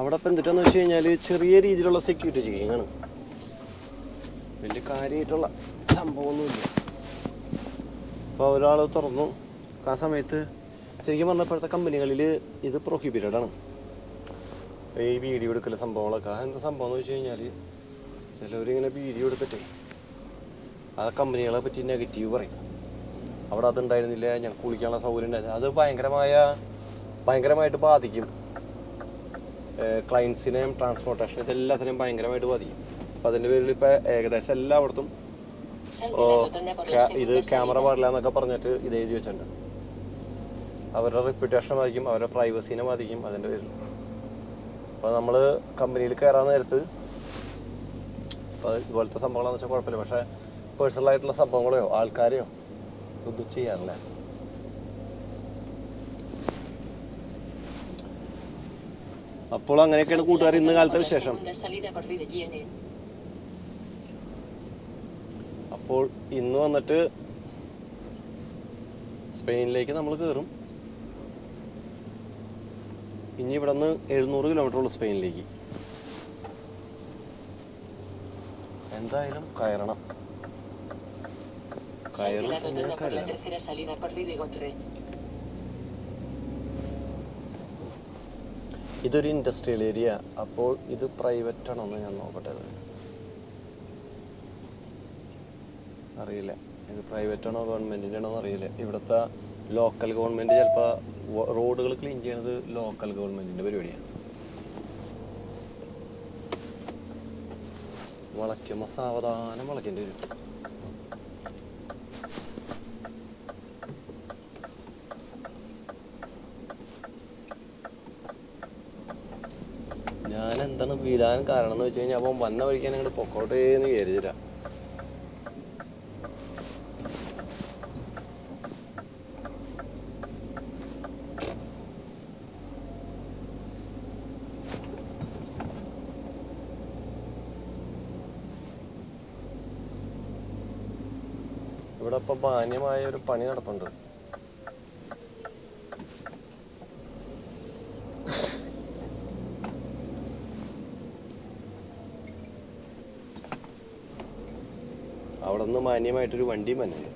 അവിടെ ഇപ്പം എന്തിട്ടാന്ന് വെച്ച് കഴിഞ്ഞാൽ ചെറിയ രീതിയിലുള്ള സെക്യൂരിറ്റി ചെക്കിംഗ് ആണ്. വലിയ കാര്യമായിട്ടുള്ള സംഭവമൊന്നുമില്ല. അപ്പോൾ ഒരാൾ തുറന്നു ആ സമയത്ത് ശരിക്കും പറഞ്ഞപ്പോഴത്തെ കമ്പനികളിൽ ഇത് പ്രൊഹിബിറ്റഡ് ആണ്, ഈ വീഡിയോ എടുക്കൽ സംഭവങ്ങളൊക്കെ. എന്താ സംഭവം എന്ന് വെച്ച് കഴിഞ്ഞാൽ ചിലവരിങ്ങനെ വീഡിയോ എടുത്തിട്ടേ ആ കമ്പനികളെ പറ്റി നെഗറ്റീവ് പറയും. അവിടെ അതുണ്ടായിരുന്നില്ല, ഞങ്ങൾക്ക് കുളിക്കാനുള്ള സൗകര്യം ഉണ്ടായിരുന്നു. അത് ഭയങ്കരമായിട്ട് ബാധിക്കും ക്ലയൻസിനെയും ട്രാൻസ്പോർട്ടേഷൻ ഇതെല്ലാത്തിനെയും ഭയങ്കരമായിട്ട് ബാധിക്കും. അപ്പം അതിൻ്റെ പേരിൽ ഇപ്പോൾ ഏകദേശം എല്ലായിടത്തും ഇത് ക്യാമറ പാടില്ല എന്നൊക്കെ പറഞ്ഞിട്ട് ഇത് എഴുതി വെച്ചിട്ടുണ്ട്. അവരുടെ റെപ്യൂട്ടേഷൻ ബാധിക്കും, അവരുടെ പ്രൈവസീനെ ബാധിക്കും അതിൻ്റെ പേരിൽ. അപ്പോൾ നമ്മൾ കമ്പനിയിൽ കയറാൻ നേരത്ത് അപ്പോൾ ഇതുപോലത്തെ സംഭവങ്ങളെന്ന് വെച്ചാൽ കുഴപ്പമില്ല. പക്ഷേ പേഴ്സണലായിട്ടുള്ള സംഭവങ്ങളെയോ ആൾക്കാരെയോ ഒന്നും ചെയ്യാറില്ല. അപ്പോൾ അങ്ങനെയൊക്കെയാണ് കൂട്ടുകാർ ഇന്ന് കാലത്തെ വിശേഷം. അപ്പോൾ ഇന്ന് വന്നിട്ട് സ്പെയിനിലേക്ക് നമ്മൾ കയറും. ഇനി ഇവിടെ നിന്ന് 700 കിലോമീറ്റർ ഉള്ളു സ്പെയിനിലേക്ക്. എന്തായാലും കയറണം. ഇതൊരു ഇൻഡസ്ട്രിയൽ ഏരിയ. അപ്പോൾ ഇത് പ്രൈവറ്റ് ആണോന്ന് ഞാൻ നോക്കട്ടെ. അറിയില്ല ഇത് പ്രൈവറ്റ് ആണോ ഗവൺമെൻറ്റിൻ്റെ ആണോ അറിയില്ല. ഇവിടുത്തെ ലോക്കൽ ഗവൺമെൻറ് ചിലപ്പോൾ റോഡുകൾ ക്ലീൻ ചെയ്യണത് ലോക്കൽ ഗവൺമെൻറ്റിൻ്റെ പരിപാടിയാണ്. വളയ്ക്കുമ്പോൾ സാവധാനം വളയ്ക്കേണ്ടി വരും. ഞാൻ എന്താണ് വീഴാൻ കാരണം എന്ന് വെച്ച് കഴിഞ്ഞാൽ അപ്പം വന്ന വഴിക്കാൻ അങ്ങോട്ട് പൊക്കോട്ടേ എന്ന് വിചാരിച്ചില്ല. ഇവിടെ ഇപ്പം മാന്യമായ ഒരു പണി നടപ്പുണ്ട്. അവിടെ നിന്ന് മാന്യമായിട്ടൊരു വണ്ടി മനുണ്ട്.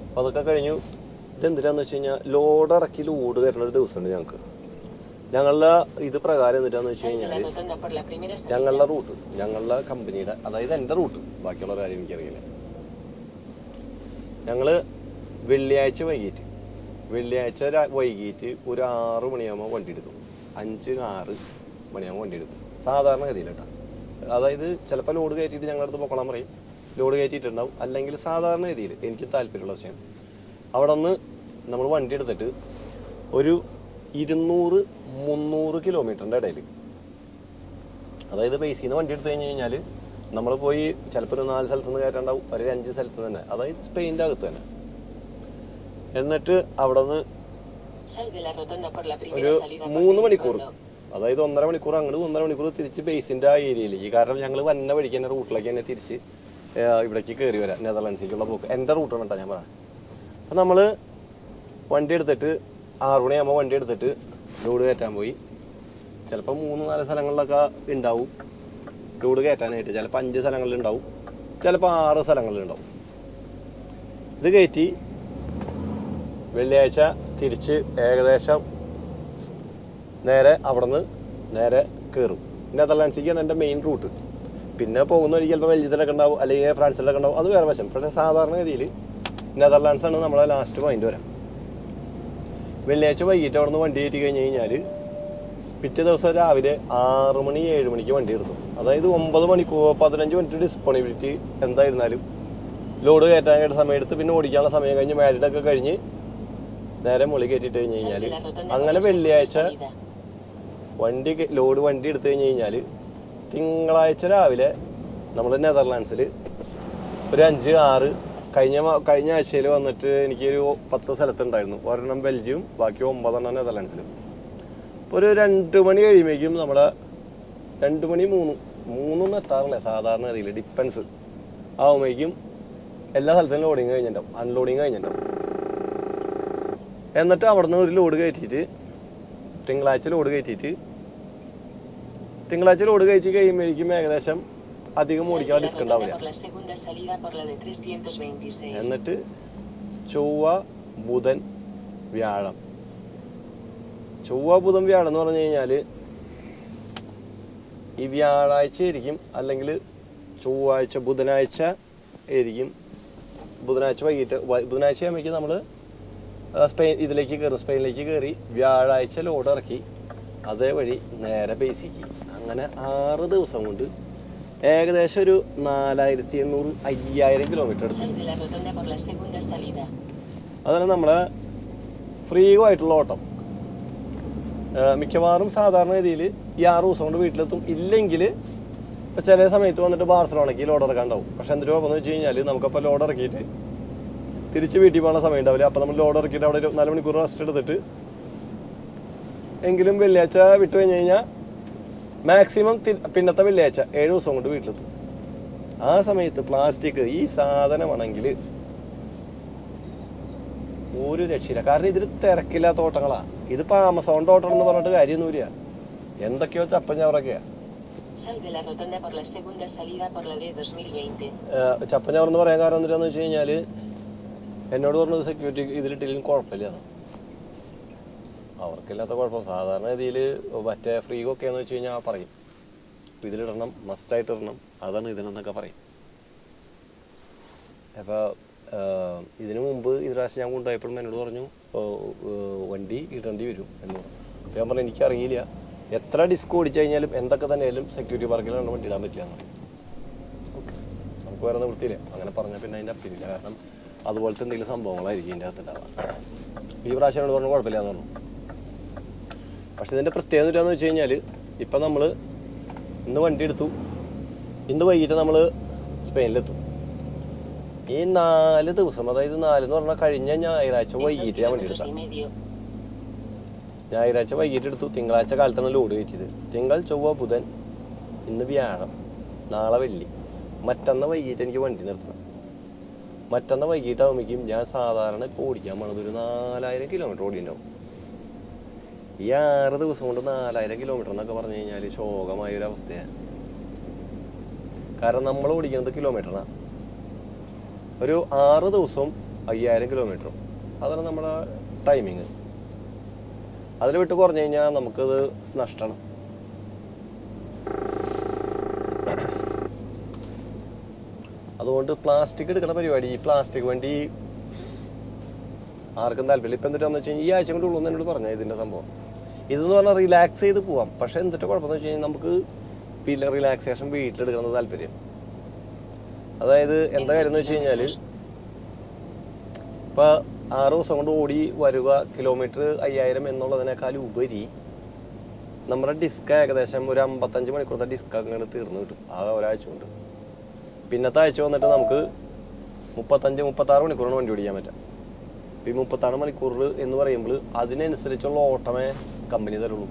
അപ്പോൾ അതൊക്കെ കഴിഞ്ഞു. ഇതെന്തിനാന്ന് വെച്ച് കഴിഞ്ഞാൽ ലോഡ് ഇറക്കി ലോഡ് വരുന്ന ഒരു ദിവസമുണ്ട് ഞങ്ങൾക്ക്. ഞങ്ങളുടെ ഇത് പ്രകാരം എന്നിട്ടാന്ന് വെച്ച് കഴിഞ്ഞാൽ ഞങ്ങളുടെ റൂട്ട്, ഞങ്ങളുടെ കമ്പനിയുടെ, അതായത് എൻ്റെ റൂട്ട്, ബാക്കിയുള്ള കാര്യം എനിക്കറിയില്ല. ഞങ്ങൾ വെള്ളിയാഴ്ച വൈകിട്ട് ഒരു 6 മണിയാകുമ്പോൾ വണ്ടി എടുക്കും. 5-6 മണിയാകുമ്പോൾ വണ്ടി എടുക്കും സാധാരണ ഗതിയിൽ കേട്ടോ. അതായത് ചിലപ്പോൾ ലോഡ് കയറ്റിയിട്ട് ഞങ്ങളുടെ അടുത്ത് പൊക്കോളാൻ പറയും, ലോഡ് കയറ്റിയിട്ടുണ്ടാവും. അല്ലെങ്കിൽ സാധാരണ ഗതിയിൽ എനിക്ക് താല്പര്യമുള്ള വിഷയം അവിടെ നിന്ന് നമ്മൾ വണ്ടി എടുത്തിട്ട് ഒരു 200-300 കിലോമീറ്ററിൻ്റെ ഇടയിൽ, അതായത് ബേസിൽ നിന്ന് വണ്ടി എടുത്തു കഴിഞ്ഞ് കഴിഞ്ഞാൽ നമ്മൾ പോയി ചിലപ്പോൾ ഒരു 4 സ്ഥലത്ത് നിന്ന് കയറ്റാണ്ടാവും, ഒരു 5 സ്ഥലത്ത് തന്നെ, അതായത് സ്പെയിൻ്റെ അകത്ത് തന്നെ. എന്നിട്ട് അവിടെ നിന്ന് ഒരു 3 മണിക്കൂർ, അതായത് 1.5 മണിക്കൂർ അങ്ങോട്ട് 1.5 മണിക്കൂർ തിരിച്ച് ബേസിൻ്റെ ആ ഏരിയയിലേക്ക്. കാരണം ഞങ്ങൾ വന്ന വഴിക്ക് തന്നെ റൂട്ടിലേക്ക് തന്നെ തിരിച്ച് ഇവിടേക്ക് കയറി വരാം, നെതർലാൻഡ്സിലേക്കുള്ള പോക്ക്. എൻ്റെ റൂട്ടാണ് കേട്ടോ ഞാൻ പറയാം. അപ്പം നമ്മൾ വണ്ടി എടുത്തിട്ട് 6 മണിയാകുമ്പോൾ വണ്ടി എടുത്തിട്ട് ലോഡ് കയറ്റാൻ പോയി. ചിലപ്പോൾ 3-4 സ്ഥലങ്ങളിലൊക്കെ ഉണ്ടാവും ലോഡ് കയറ്റാനായിട്ട്. ചിലപ്പോൾ 5 സ്ഥലങ്ങളിലുണ്ടാവും, ചിലപ്പോൾ 6 സ്ഥലങ്ങളിലുണ്ടാവും. ഇത് കയറ്റി വെള്ളിയാഴ്ച തിരിച്ച് ഏകദേശം നേരെ അവിടെ നിന്ന് നേരെ കയറും. നെതർലാൻഡ്സിലേക്കാണ് എൻ്റെ മെയിൻ റൂട്ട്. പിന്നെ പോകുന്ന വഴി ചിലപ്പോൾ ബെൽജിയത്തിലൊക്കെ ഉണ്ടാവും, അല്ലെങ്കിൽ ഫ്രാൻസിലൊക്കെ ഉണ്ടാവും, അത് വേറെ വശം. പക്ഷേ സാധാരണ ഗതിയിൽ നെതർലാൻഡ്സാണ് നമ്മളെ ലാസ്റ്റ് പോയിന്റ് വരാം. വെള്ളിയാഴ്ച വൈകിട്ട് അവിടെ നിന്ന് വണ്ടി കയറ്റി കഴിഞ്ഞ് കഴിഞ്ഞാൽ പിറ്റേ ദിവസം രാവിലെ 6 മണി 7 മണിക്ക് വണ്ടി എടുത്തു. അതായത് 9 മണിക്കൂർ 15 മിനിറ്റ് ഡിസ്പോണിബിലിറ്റി എന്തായിരുന്നാലും ലോഡ് കയറ്റാനായിട്ട് സമയം എടുത്ത് പിന്നെ ഓടിക്കാനുള്ള സമയം കഴിഞ്ഞ് മാരിഡൊക്കെ കഴിഞ്ഞ് നേരെ മുകളിൽ കയറ്റിയിട്ട് കഴിഞ്ഞ് കഴിഞ്ഞാൽ അങ്ങനെ വെള്ളിയാഴ്ച വണ്ടി എടുത്തു കഴിഞ്ഞ് കഴിഞ്ഞാൽ തിങ്കളാഴ്ച രാവിലെ നമ്മൾ നെതർലാൻഡ്സിൽ ഒരു 5-6 കഴിഞ്ഞ ആഴ്ചയിൽ വന്നിട്ട് എനിക്കൊരു 10 സ്ഥലത്തുണ്ടായിരുന്നു. ഒരെണ്ണം ബെൽജിയം, ബാക്കി 9 നെതർലാൻഡ്സിലും. ഇപ്പോൾ ഒരു 2 മണി കഴിയുമ്പോഴേക്കും നമ്മളെ 2 മണി 3 എത്താറില്ല സാധാരണ ഗതിയിൽ, ഡിപ്പെൻസ് ആവുമ്പോഴേക്കും എല്ലാ സ്ഥലത്തും ലോഡിങ് കഴിഞ്ഞിട്ടുണ്ടാവും, അൺലോഡിങ് കഴിഞ്ഞിട്ടുണ്ടാവും. എന്നിട്ട് അവിടെ നിന്ന് ഒരു ലോഡ് കയറ്റിയിട്ട് തിങ്കളാഴ്ച ലോഡ് കയറ്റി കഴിയുമ്പോഴേക്കും ഏകദേശം അധികം ഓടിക്കാൻ ഡിസ്ക് ഉണ്ടാവില്ല. എന്നിട്ട് ചൊവ്വ ബുധൻ വ്യാഴം എന്ന് പറഞ്ഞു കഴിഞ്ഞാൽ ഈ വ്യാഴാഴ്ച ആയിരിക്കും, അല്ലെങ്കിൽ ചൊവ്വാഴ്ച ബുധനാഴ്ച ആയിരിക്കും. ബുധനാഴ്ച ആകുമ്പോഴേക്കും നമ്മൾ സ്പെയിനിലേക്ക് കയറി വ്യാഴാഴ്ച ലോഡ് ഇറക്കി അതേ വഴി നേരെ ബേസിക്ക്. അങ്ങനെ 6 ദിവസം കൊണ്ട് ഏകദേശം ഒരു 4800-5000 കിലോമീറ്റർ എടുക്കും. അതാണ് നമ്മളെ ഫ്രീ ആയിട്ടുള്ള ഓട്ടം. മിക്കവാറും സാധാരണ രീതിയിൽ ഈ 6 ദിവസം കൊണ്ട് വീട്ടിലെത്തും. ഇല്ലെങ്കിൽ ഇപ്പോൾ ചില സമയത്ത് വന്നിട്ട് ബാർസലോണയ്ക്ക് ലോഡ് ഇറക്കാണ്ടാവും. പക്ഷെ എന്തൊരു കുഴപ്പമെന്ന് വെച്ച് കഴിഞ്ഞാൽ നമുക്കപ്പോൾ ലോഡ് ഇറക്കിയിട്ട് തിരിച്ച് വീട്ടിൽ പോകുന്ന സമയം ഉണ്ടാവില്ല. അപ്പോൾ നമ്മൾ ലോഡ് ഇറക്കിയിട്ട് അവിടെ 4 മണിക്കൂർ റെസ്റ്റ് എടുത്തിട്ട് എങ്കിലും വെള്ളിയാഴ്ച വിട്ട് കഴിഞ്ഞ് കഴിഞ്ഞാൽ മാക്സിമം പിന്നത്തെ വെള്ളിയാഴ്ച 7 ദിവസം കൊണ്ട് വീട്ടിലെത്തും. ആ സമയത്ത് പ്ലാസ്റ്റിക് ഈ സാധനമാണെങ്കിൽ ഒരു രക്ഷയില്ല. കാരണം ഇതിൽ തിരക്കില്ലാത്ത ഓട്ടങ്ങളാണ്. ഇതിപ്പോൾ ആമസോണിൻ്റെ ഓട്ടം എന്ന് പറഞ്ഞിട്ട് കാര്യമൊന്നുമില്ല. എന്തൊക്കെയോ ചപ്പൻ ചവറൊക്കെയാണ്. ചപ്പൻ ചവറെന്ന് പറയാൻ കാരണം എന്താണെന്ന് വെച്ച് കഴിഞ്ഞാൽ എന്നോട് പറഞ്ഞത് സെക്യൂരിറ്റി ഇതിലിട്ടില്ലെങ്കിൽ കുഴപ്പമില്ല. അവർക്കില്ലാത്ത കുഴപ്പം. സാധാരണ രീതിയിൽ മറ്റേ ഫ്രീഗൊക്കെയാണെന്ന് വെച്ച് കഴിഞ്ഞാൽ പറയും ഇതിലിടണം, മസ്റ്റായിട്ട് ഇടണം, അതാണ് ഇതിനെന്നൊക്കെ പറയും. അപ്പോൾ ഇതിനു മുമ്പ് പ്രാവശ്യം ഞാൻ കൊണ്ടുപോയപ്പോഴും എന്നോട് പറഞ്ഞു വണ്ടി ഇടേണ്ടി വരും എന്ന് പറഞ്ഞു. അപ്പോൾ ഞാൻ പറഞ്ഞു എനിക്കറിയില്ല, എത്ര ഡിസ്ക് ഓടിച്ചു കഴിഞ്ഞാലും എന്തൊക്കെ തന്നെയാലും സെക്യൂരിറ്റി പാർക്കിലാണ് വണ്ടി ഇടാൻ പറ്റില്ല എന്ന് പറഞ്ഞു. ഓക്കെ, നമുക്ക് വേറെ നിവൃത്തിയില്ല. അങ്ങനെ പറഞ്ഞാൽ പിന്നെ അതിൻ്റെ അപ്പില്ല. കാരണം അതുപോലത്തെ എന്തെങ്കിലും സംഭവങ്ങളായിരിക്കും ഇതിൻ്റെ അകത്തുണ്ടാവുക. ഈ പ്രാവശ്യം എന്നോട് പറഞ്ഞു കുഴപ്പമില്ല എന്ന് പറഞ്ഞു. പക്ഷെ ഇതിൻ്റെ പ്രത്യേകത എന്താണെന്ന് വെച്ച് കഴിഞ്ഞാൽ ഇപ്പം നമ്മൾ ഇന്ന് വണ്ടി എടുത്തു, ഇന്ന് വൈകിട്ട് നമ്മൾ സ്പെയിനിലെത്തും. ഈ 4 ദിവസം, അതായത് 4 എന്ന് പറഞ്ഞാൽ കഴിഞ്ഞ ഞായറാഴ്ച വൈകിട്ട് ഞാൻ വണ്ടി എടുത്താൽ ഞായറാഴ്ച വൈകിട്ട് എടുത്തു. തിങ്കളാഴ്ച കാലത്താണ് ലോഡ് കയറ്റിയത്. തിങ്കൾ, ചൊവ്വ, ബുധൻ, ഇന്ന് വ്യാഴം, നാളെ വെള്ളി, മറ്റന്ന വൈകിട്ട് എനിക്ക് വണ്ടി നിർത്തണം. മറ്റന്ന വൈകിട്ടാകുമ്പോഴേക്കും ഞാൻ സാധാരണ ഇപ്പോൾ ഓടിക്കാൻ പോണത് ഒരു 4000 കിലോമീറ്റർ ഓടിയിട്ടുണ്ടാവും. ഈ 6 ദിവസം കൊണ്ട് 4000 കിലോമീറ്റർ എന്നൊക്കെ പറഞ്ഞു കഴിഞ്ഞാൽ ശോകമായൊരവസ്ഥയാണ്. കാരണം നമ്മൾ ഓടിക്കുന്നത് കിലോമീറ്ററാണ്. ഒരു 6 ദിവസവും 5000 കിലോമീറ്ററും അതാണ് നമ്മുടെ ടൈമിങ്. അതിൽ വിട്ട് കുറഞ്ഞു കഴിഞ്ഞാൽ നമുക്കത് നഷ്ടമാണ്. അതുകൊണ്ട് പ്ലാസ്റ്റിക് എടുക്കുന്ന പരിപാടി, ഈ പ്ലാസ്റ്റിക് വണ്ടി ആർക്കും താല്പര്യമില്ല. ഇപ്പം എന്നിട്ടാന്ന് വെച്ച് കഴിഞ്ഞാൽ ഈ ആഴ്ച കൊണ്ട് ഉള്ളൂ എന്നോട് പറഞ്ഞാൽ ഇതിൻ്റെ സംഭവം. ഇതെന്ന് പറഞ്ഞാൽ റിലാക്സ് ചെയ്ത് പോവാം. പക്ഷെ എന്നിട്ട് കുഴപ്പമെന്ന് വെച്ച് കഴിഞ്ഞാൽ നമുക്ക് പിന്നെ റിലാക്സേഷൻ വീട്ടിലെടുക്കുന്നത് താല്പര്യം. അതായത് എന്താ കാര്യം എന്ന് വെച്ച് കഴിഞ്ഞാൽ ഇപ്പോൾ 6 ദിവസം കൊണ്ട് ഓടി വരിക കിലോമീറ്റർ 5000 എന്നുള്ളതിനേക്കാൾ ഉപരി നമ്മുടെ ഡിസ്ക് ഏകദേശം ഒരു 55 മണിക്കൂറത്തെ ഡിസ്ക് അങ്ങനെ തീർന്നു കിട്ടും ആ ഒരാഴ്ച കൊണ്ട്. പിന്നത്തെ ആഴ്ച വന്നിട്ട് നമുക്ക് 35-36 മണിക്കൂറാണ് വണ്ടി ഓടിക്കാൻ പറ്റുക. ഈ 36 മണിക്കൂർ എന്ന് പറയുമ്പോൾ അതിനനുസരിച്ചുള്ള ഓട്ടമേ കമ്പനി തരുള്ളൂ.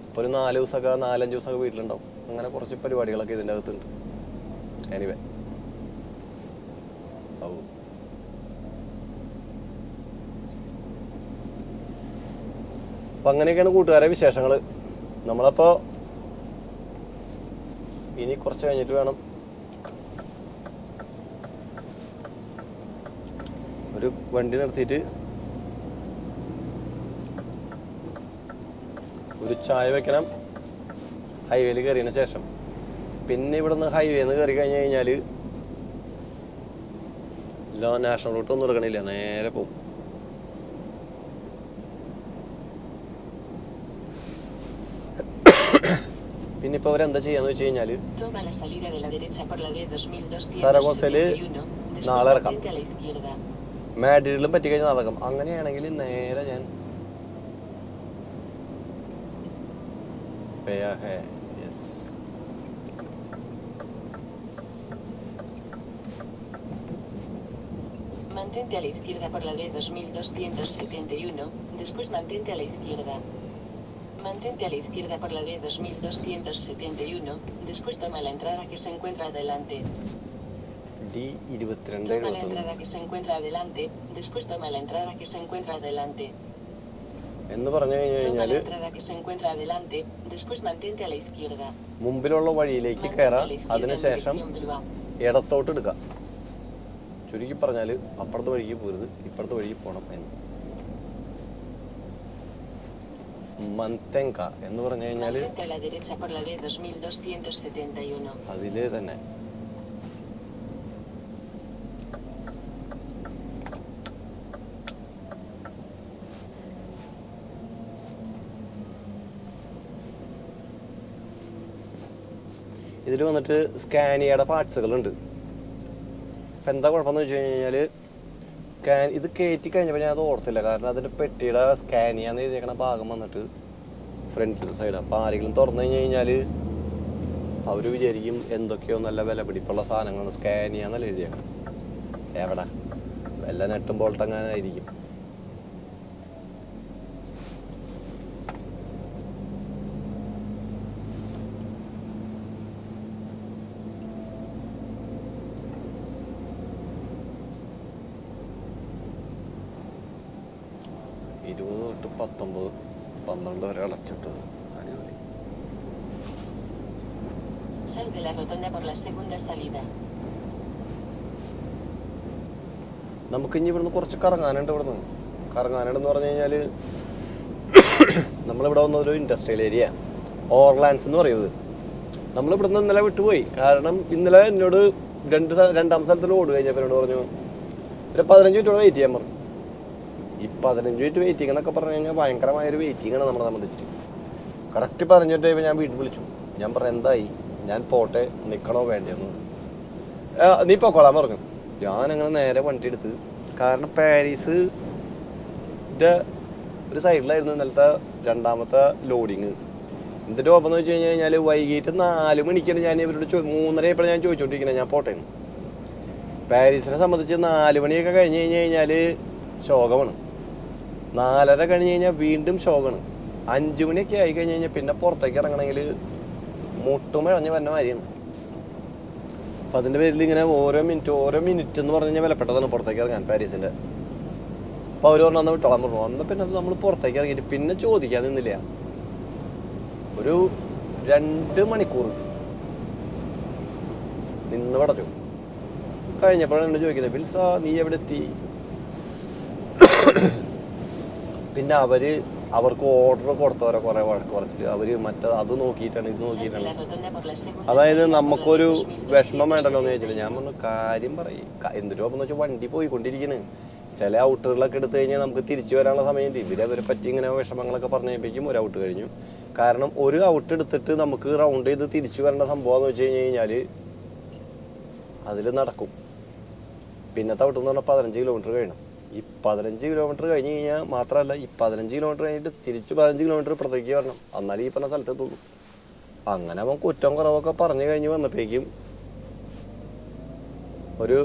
ഇപ്പോൾ ഒരു 4 ദിവസമൊക്കെ 4-5 ദിവസമൊക്കെ വീട്ടിലുണ്ടാവും. അങ്ങനെ കുറച്ച് പരിപാടികളൊക്കെ ഇതിൻ്റെ അകത്തുണ്ട്. എനിവേ അപ്പം അങ്ങനെയൊക്കെയാണ് കൂട്ടുകാരെ വിശേഷങ്ങൾ. നമ്മളപ്പോൾ ഇനി കുറച്ച് കഴിഞ്ഞിട്ട് വേണം ഒരു വണ്ടി നിർത്തിയിട്ട് ഒരു ചായ വെക്കണം ഹൈവേയിൽ കയറിയതിന് ശേഷം. പിന്നെ ഇവിടെ നിന്ന് ഹൈവേന്ന് കയറി കഴിഞ്ഞ് കഴിഞ്ഞാൽ നാഷണൽ റൂട്ട് ഒന്നും എടുക്കണില്ല, നേരെ പോകും. പിന്നെ ഇപ്പോൾ അവരെന്താ ചെയ്യാന്ന് വെച്ച് കഴിഞ്ഞാൽ സരഗോസയിൽ നാളെ ഇറക്കാം, മാഡ്രിഡിലും പറ്റിക്കഴിഞ്ഞാൽ നടക്കാം. അങ്ങനെയാണെങ്കിൽ നേരെ ഞാൻ Mantente a la izquierda por la D2271, después mantente a la izquierda. Mantente a la izquierda por la D2271, después toma la entrada que se encuentra adelante. Toma la entrada que se encuentra adelante, después toma la entrada que se encuentra adelante. എന്ന് പറഞ്ഞു Toma la കഴിഞ്ഞാൽ entrada que se encuentra adelante, después mantente a la izquierda. മുമ്പിലുള്ള വഴിയിലേക്ക് Mantente a കയറാം, la izquierda en അതിനുശേഷം dirección Bilbao. ഇടത്തോട്ട് എടുക്കാം. ചുരുക്കി പറഞ്ഞാൽ അപ്പുറത്തെ വഴിക്ക് പോരുത്, ഇപ്പുറത്തെ വഴിക്ക് പോകണം എന്ന്. മന്തെങ്ക എന്ന് പറഞ്ഞു കഴിഞ്ഞാൽ Mantente a la derecha por la D2271. അതില് തന്നെ. ഇതിൽ വന്നിട്ട് സ്കാനിയയുടെ പാർട്സുകളുണ്ട്. അപ്പം എന്താ കുഴപ്പമെന്ന് വെച്ച് കഴിഞ്ഞാൽ ഇത് കയറ്റി കഴിഞ്ഞപ്പോൾ ഞാൻ അത് ഓർത്തില്ല. കാരണം അതിൻ്റെ പെട്ടിയുടെ സ്കാനിയാന്ന് എഴുതിയേക്കണ ഭാഗം വന്നിട്ട് ഫ്രണ്ടിലത്തെ സൈഡ്. അപ്പോൾ ആരെങ്കിലും തുറന്നു കഴിഞ്ഞ് കഴിഞ്ഞാൽ അവർ വിചാരിക്കും എന്തൊക്കെയോ നല്ല വില പിടിപ്പുള്ള സാധനങ്ങളാണ് സ്കാനിയാന്നല്ല എഴുതിയേക്കണം. എവിടെ വല്ല നെട്ടും ബോൾട്ടെങ്ങാനായിരിക്കും. തൊട്ട് 19, 12 വരെ അടച്ചിട്ടത്. അടിപൊളി. Sal de la rotonda por la segunda salida. നമുക്കിനി ഇവിടുന്ന് കുറച്ച് കറങ്ങാനുണ്ട്. കറങ്ങാനുണ്ടെന്ന് പറഞ്ഞു കഴിഞ്ഞാൽ നമ്മളിവിടെ വന്ന ഒരു ഇൻഡസ്ട്രിയൽ ഏരിയ ഓർലാൻഡ്സ് എന്ന് പറയുന്നത്. നമ്മളിവിടുന്ന് ഇന്നലെ വിട്ടുപോയി. കാരണം ഇന്നലെ എന്നോട് രണ്ടാമത്തെ സ്ഥലത്ത് ലോഡ് കഴിഞ്ഞപ്പോൾ എന്നോട് പറഞ്ഞു ഒരു 15 മിനിറ്റോടെ വെയിറ്റ് ചെയ്യാൻ പറഞ്ഞു. ഈ 15 മിനിറ്റ് വെയിറ്റിംഗ് എന്നൊക്കെ പറഞ്ഞു കഴിഞ്ഞാൽ ഭയങ്കരമായൊരു വെയിറ്റിംഗ് ആണ് നമ്മളെ സംബന്ധിച്ച്. കറക്റ്റ് 15 മിനിറ്റ് കഴിയുമ്പോൾ ഞാൻ വീട്ടിൽ വിളിച്ചു. ഞാൻ പറഞ്ഞു എന്തായി, ഞാൻ പോട്ടെ, നിൽക്കണോ വേണ്ടിയെന്ന്. നീ പോക്കോളാൻ പറഞ്ഞു. ഞാനങ്ങനെ നേരെ വണ്ടി എടുത്ത്. കാരണം പാരീസിൻ്റെ ഒരു സൈഡിലായിരുന്നു ഇന്നലത്തെ രണ്ടാമത്തെ ലോഡിങ്. എന്തിൻ്റെ കുഴപ്പമെന്ന് വെച്ച് കഴിഞ്ഞാൽ വൈകിട്ട് 4 മണിക്കാണ് ഞാൻ ഇവരോട് 3:30 ആയപ്പോഴാണ് ഞാൻ ചോദിച്ചുകൊണ്ടിരിക്കുന്നത് ഞാൻ പോട്ടെ എന്ന്. പാരീസിനെ സംബന്ധിച്ച് 4 മണിയൊക്കെ കഴിഞ്ഞ് കഴിഞ്ഞാൽ ശോകമാണ്. 4:30 കഴിഞ്ഞ് കഴിഞ്ഞാൽ വീണ്ടും ശോകമാണ്. 5 മണിയൊക്കെ ആയി കഴിഞ്ഞ് കഴിഞ്ഞാൽ പിന്നെ പുറത്തേക്ക് ഇറങ്ങണമെങ്കിൽ മുട്ടും ഇഴഞ്ഞ് വന്ന മാതിരിയാണ്. അപ്പം അതിൻ്റെ പേരിൽ ഇങ്ങനെ ഓരോ മിനിറ്റ് എന്ന് പറഞ്ഞു കഴിഞ്ഞാൽ വിലപ്പെട്ടതാണ് പുറത്തേക്ക് ഇറങ്ങാൻ പാരീസിൻ്റെ. അപ്പോൾ അവർ പറഞ്ഞു വിട്ടോളാൻ പറഞ്ഞു. അന്ന് പിന്നെ നമ്മൾ പുറത്തേക്ക് ഇറങ്ങിയിട്ട് പിന്നെ ചോദിക്കാൻ നിന്നില്ല. ഒരു 2 മണിക്കൂർ നിന്ന് പടച്ചു. കഴിഞ്ഞപ്പോഴാണ് എന്നോട് ചോദിക്കുന്നത് ബിൽസ നീ എവിടെ എത്തി. പിന്നെ അവർക്ക് ഓർഡർ കൊടുത്തവരെ കുറെ വഴക്ക് കുറച്ചിട്ട് അവർ അത് നോക്കിയിട്ടാണ് ഇത് നോക്കിയിട്ടാണ്. അതായത് നമുക്കൊരു വിഷമം വേണ്ടല്ലോ എന്ന് ചോദിച്ചില്ല. ഞാൻ പറഞ്ഞു കാര്യം പറയും. എന്തൊരു എന്ന് വെച്ചാൽ വണ്ടി പോയിക്കൊണ്ടിരിക്കുന്നു. ചില ഔട്ടുകളൊക്കെ എടുത്തു കഴിഞ്ഞാൽ നമുക്ക് തിരിച്ചു വരാനുള്ള സമയമുണ്ട്. ഇവരെ പറ്റി ഇങ്ങനെ വിഷമങ്ങളൊക്കെ പറഞ്ഞു കഴിയുമ്പോഴേക്കും ഒരു ഔട്ട് കഴിഞ്ഞു. കാരണം ഒരു ഔട്ട് എടുത്തിട്ട് നമുക്ക് റൗണ്ട് ചെയ്ത് തിരിച്ചു വരേണ്ട സംഭവം എന്ന് വെച്ച് കഴിഞ്ഞാൽ അതിൽ നടക്കും. പിന്നത്തെ ഔട്ട് എന്ന് പറഞ്ഞാൽ 15 കിലോമീറ്റർ കഴിയണം. ഈ 15 കിലോമീറ്റർ കഴിഞ്ഞ് കഴിഞ്ഞാൽ മാത്രമല്ല, ഈ 15 കിലോമീറ്റർ കഴിഞ്ഞിട്ട് തിരിച്ച് 15 കിലോമീറ്റർ ഇപ്പുറത്തേക്ക് വരണം. എന്നാലും ഈ പറഞ്ഞ സ്ഥലത്തെത്തുള്ളൂ. അങ്ങനെ അവൻ കുറ്റം കുറവൊക്കെ പറഞ്ഞു കഴിഞ്ഞ് വന്നപ്പോഴേക്കും ഒരു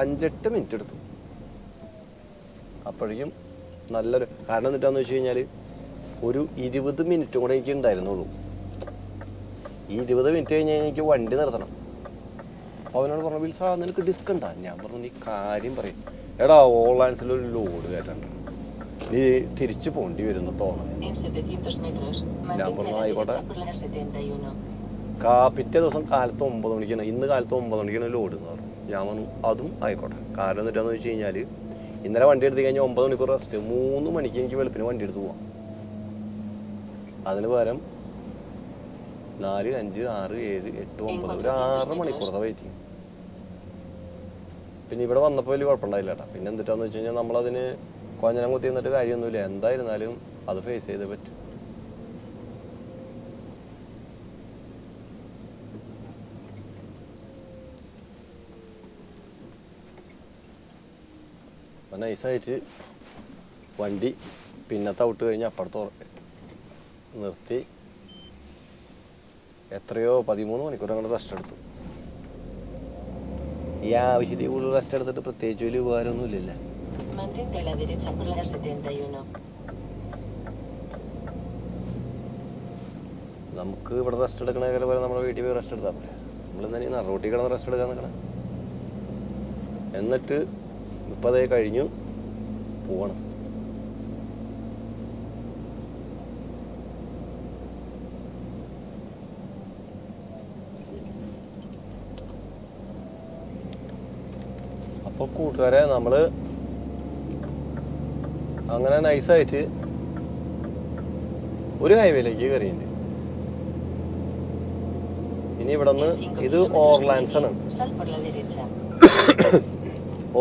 5-8 മിനിറ്റ് എടുത്തു. അപ്പോഴേക്കും നല്ലൊരു കാരണം എന്നിട്ടാന്ന് വെച്ച് കഴിഞ്ഞാൽ ഒരു 20 മിനിറ്റും കൂടെ എനിക്ക് ഉണ്ടായിരുന്നുള്ളൂ. ഈ 20 മിനിറ്റ് കഴിഞ്ഞ് കഴിഞ്ഞാൽ എനിക്ക് വണ്ടി നിർത്തണം. അപ്പോൾ അവനോട് പറഞ്ഞു ബിൽസ നിനക്ക് ഡിസ്ക് ഉണ്ടാ. ഞാൻ പറഞ്ഞു നീ കാര്യം പറയും. എടാ ഓർലാൻഡ്സിലൊരു ലോഡ് കയറ്റണ്ട, നീ തിരിച്ചു പോകേണ്ടി വരുന്നു തോന്നുന്നു. ഞാൻ പറഞ്ഞു ആയിക്കോട്ടെ. പിറ്റേ ദിവസം കാലത്ത് 9 മണിക്കാണ്, ഇന്ന് കാലത്ത് 9 മണിക്കാണ് ലോഡ് എന്ന് പറഞ്ഞു. ഞാൻ പറഞ്ഞു അതും ആയിക്കോട്ടെ. കാരണം എന്നിട്ടാന്ന് വെച്ച് കഴിഞ്ഞാൽ ഇന്നലെ വണ്ടി എടുത്ത് കഴിഞ്ഞാൽ 9 മണിക്കൂർ റെസ്റ്റ്, 3 മണിക്ക് എനിക്ക് വെളുപ്പിന് വണ്ടി എടുത്ത് പോവാം. അതിന് പകരം 4, 5, 6, 7, 8, 9 ഒരു 6 മണിക്കൂറത്തെ വെയിറ്റിംഗ്. പിന്നെ ഇവിടെ വന്നപ്പോൾ വലിയ കുഴപ്പമുണ്ടായില്ല കേട്ടോ. പിന്നെ എന്തിട്ടാന്ന് വെച്ച് കഴിഞ്ഞാൽ നമ്മളതിന് കൊഞ്ഞനം കുത്തി നിന്നിട്ട് കാര്യമൊന്നുമില്ല. എന്തായിരുന്നാലും അത് ഫേസ് ചെയ്തേ പറ്റും. അപ്പം നൈസായിട്ട് വണ്ടി പിന്നത്തെ ഔട്ട് കഴിഞ്ഞ് അപ്പുറത്ത് നിർത്തി എത്രയോ 13 മണിക്കൂർ അങ്ങോട്ട് റെസ്റ്റ് എടുത്തു. ഈ ആവശ്യത്തിൽ കൂടുതൽ റെസ്റ്റ് എടുത്തിട്ട് പ്രത്യേകിച്ച് വലിയ ഉപകാരമൊന്നുമില്ല. Mantente a la derecha por la 71. നമുക്ക് ഇവിടെ റെസ്റ്റ് എടുക്കണ പോലെ നമ്മുടെ വീട്ടിൽ പോയി റെസ്റ്റ് എടുത്താൽ പോലെ. നമ്മൾ തന്നെ റോട്ടിൽ കിടന്ന് റെസ്റ്റ് എടുക്കാൻ നിൽക്കണം. എന്നിട്ട് ഇപ്പം അതേ കഴിഞ്ഞു പോവാണ്. അപ്പോൾ കൂട്ടുകാരെ നമ്മൾ അങ്ങനെ നൈസായിട്ട് ഒരു ഹൈവേയിലേക്ക് കയറിയിട്ടുണ്ട്. ഇനി ഇവിടെ നിന്ന് ഇത് ഓർലാൻഡ്സ് ആണ്. Sal por la derecha.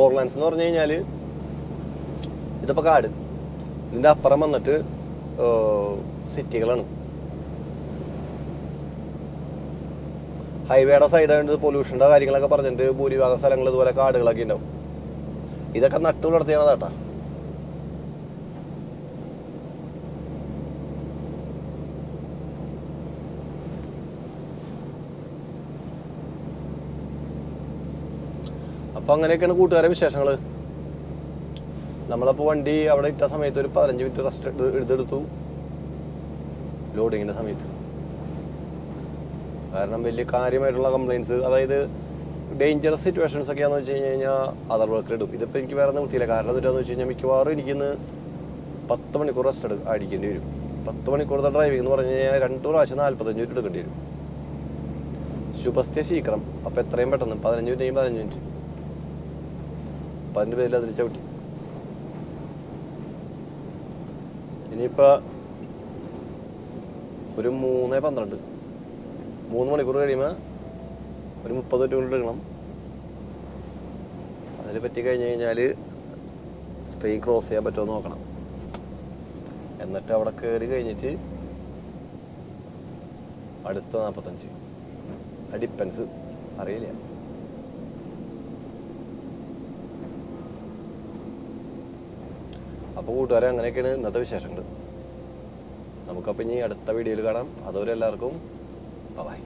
ഓർലാൻഡ്സ് എന്ന് പറഞ്ഞു കഴിഞ്ഞാൽ ഇതിപ്പോൾ കാട്, ഇതിൻ്റെ അപ്പുറം വന്നിട്ട് സിറ്റികളാണ്. ഹൈവേയുടെ സൈഡായിട്ട് പൊല്യൂഷൻ്റെ കാര്യങ്ങളൊക്കെ പറഞ്ഞിട്ട് ഭൂരിഭാഗം സ്ഥലങ്ങൾ ഇതുപോലെ കാടുകളൊക്കെ ഉണ്ടാവും. ഇതൊക്കെ നട്ടു വളർത്തിയാണ് കേട്ടാ. അപ്പോൾ അങ്ങനെയൊക്കെയാണ് കൂട്ടുകാരെ വിശേഷങ്ങൾ. നമ്മളപ്പോൾ വണ്ടി അവിടെ ഇട്ട സമയത്ത് ഒരു 15 മിനിറ്റ് റെസ്റ്റ് എടുത്തെടുത്തു ലോഡിങ്ങിൻ്റെ സമയത്ത്. കാരണം വലിയ കാര്യമായിട്ടുള്ള കംപ്ലയിൻസ്, അതായത് ഡേഞ്ചറസ് സിറ്റുവേഷൻസ് ഒക്കെയാണെന്ന് വെച്ച് കഴിഞ്ഞാൽ അതർ വർക്കിൽ ഇടും. ഇതിപ്പോൾ എനിക്ക് വേറെ നിർത്തിയില്ല. കാരണം എന്താണെന്ന് വെച്ച് കഴിഞ്ഞാൽ മിക്കവാറും എനിക്കിന്ന് 10 മണിക്കൂർ റെസ്റ്റ് അടിക്കേണ്ടി വരും. 10 മണിക്കൂറത്തെ ഡ്രൈവിംഗ് എന്ന് പറഞ്ഞു കഴിഞ്ഞാൽ 2 പ്രാവശ്യം 45 മിനിറ്റ് എടുക്കേണ്ടി വരും. ശുഭസ്ത്യ ശീക്രം. അപ്പോൾ എത്രയും പെട്ടെന്ന് 15 മിനിറ്റ് 15 മിനിറ്റ് 10 പേരിൽ അതിൽ ചവിട്ടി. ഇനിയിപ്പോൾ ഒരു 3:12 3 മണിക്കൂർ കഴിയുമ്പോൾ ഒരു 30 മിനിറ്റ് കൊണ്ട് എടുക്കണം. അതിൽ പറ്റി കഴിഞ്ഞ് കഴിഞ്ഞാൽ സ്പെയിൻ ക്രോസ് ചെയ്യാൻ പറ്റുമോ നോക്കണം. എന്നിട്ട് അവിടെ കയറി കഴിഞ്ഞിട്ട് അടുത്ത 45 ഡിപ്പെൻസ് അറിയില്ല. അപ്പോൾ കൂട്ടുകാരെ അങ്ങനെയൊക്കെയാണ് ഇന്നത്തെ വിശേഷങ്ങൾ. നമുക്കപ്പോൾ ഇനി അടുത്ത വീഡിയോയിൽ കാണാം. അതുവരെ എല്ലാവർക്കും ബൈ.